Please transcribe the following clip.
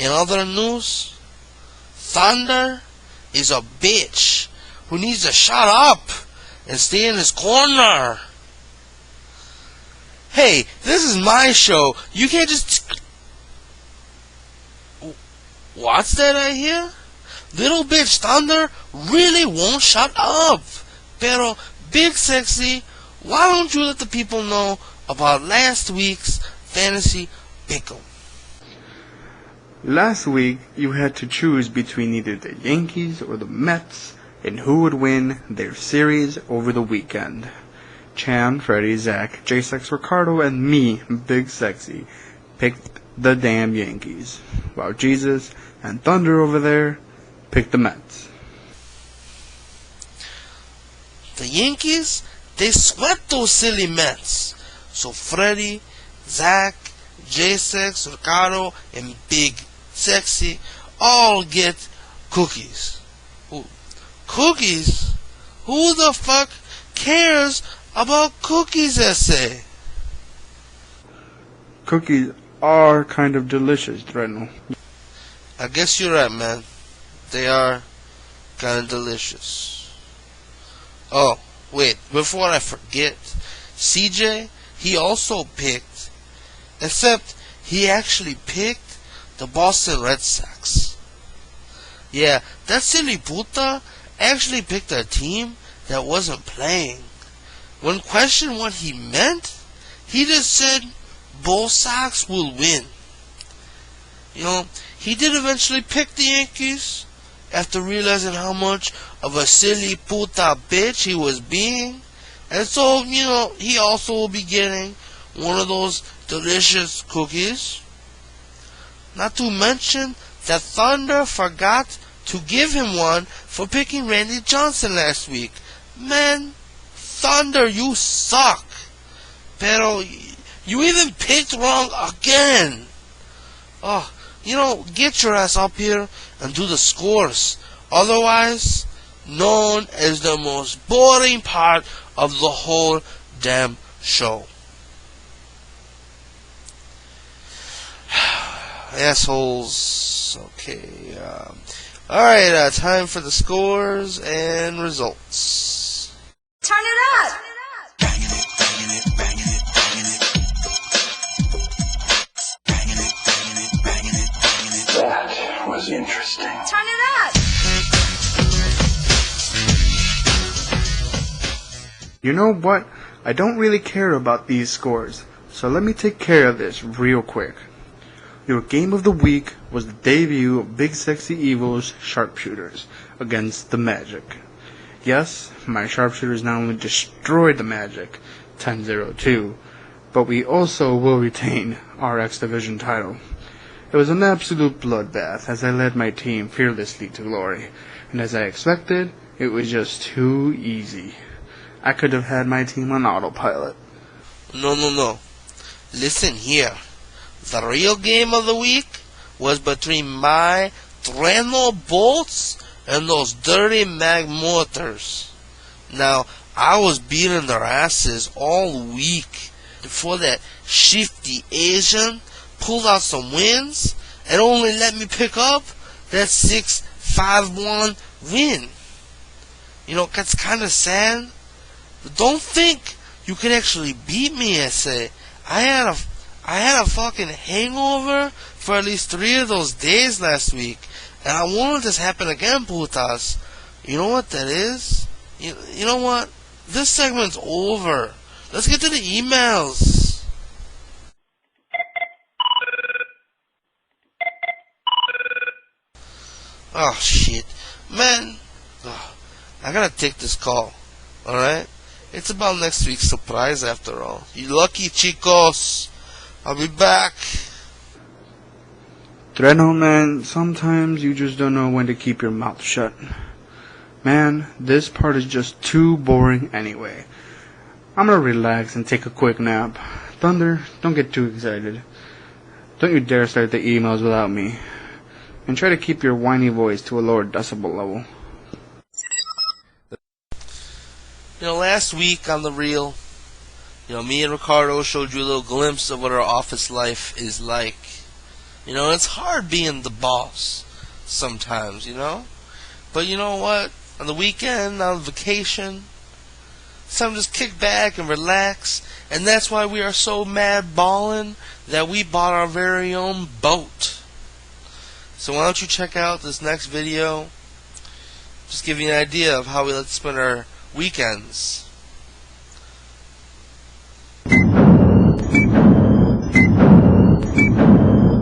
In other news, Thunder is a bitch who needs to shut up and stay in his corner. Hey, this is my show. You can't just... What's that I hear? Little bitch Thunder really won't shut up. Pero, Big Sexy, why don't you let the people know about last week's fantasy pick'em? Last week, you had to choose between either the Yankees or the Mets and who would win their series over the weekend. Chan, Freddie, Zach, J6, Ricardo, and me, Big Sexy, picked the damn Yankees, while Jesus and Thunder over there picked the Mets. The Yankees, they swept those silly Mets. So Freddie, Zach, J6, Ricardo, and Big Sexy all get cookies. Ooh. Cookies? Who the fuck cares about cookies, I say? Cookies are kind of delicious, Dreno. I guess you're right, man. They are kind of delicious. Oh, wait, before I forget, CJ, he also picked, except he actually picked the Boston Red Sox. Yeah, that silly puta actually picked a team that wasn't playing. When questioned what he meant, he just said both Sox will win. You know, he did eventually pick the Yankees after realizing how much of a silly puta bitch he was being. And so, you know, he also will be getting one of those delicious cookies. Not to mention that Thunder forgot to give him one for picking Randy Johnson last week. Man, Thunder, you suck. Pero, you even picked wrong again. Oh, you know, get your ass up here and do the scores. Otherwise, known as the most boring part of the whole damn show. Assholes. Okay. Alright, time for the scores and results. Turn it up! That was interesting. Turn it up! You know what? I don't really care about these scores, so let me take care of this real quick. Your game of the week was the debut of Big Sexy Evil's Sharpshooters against the Magic. Yes, my Sharpshooters not only destroyed the Magic 10-0-2, but we also will retain our X Division title. It was an absolute bloodbath as I led my team fearlessly to glory, and as I expected, it was just too easy. I could have had my team on autopilot. No. Listen here. The real game of the week was between my Dreno Bolts and those dirty Mag Mortars. Now, I was beating their asses all week before that shifty Asian pulled out some wins and only let me pick up that 6-5-1 win. You know, that's kind of sad. But don't think you can actually beat me, I say. I had a fucking hangover for at least 3 of those days last week. And I won't let this happen again, putas. You know what that is? You know what? This segment's over. Let's get to the emails. Oh, shit. Man, I gotta take this call. Alright? It's about next week's surprise after all. You lucky chicos. I'll be back. Dreno, man, sometimes you just don't know when to keep your mouth shut. Man, this part is just too boring anyway. I'm gonna relax and take a quick nap. Thunder, don't get too excited. Don't you dare start the emails without me. And try to keep your whiny voice to a lower decibel level. You know, last week on The Reel, me and Ricardo showed you a little glimpse of what our office life is like. You know, it's hard being the boss sometimes, you know? But you know what? On the weekend, on vacation, some just kick back and relax. And that's why we are so mad ballin' that we bought our very own boat. So why don't you check out this next video? Just give you an idea of how we like to spend our weekends.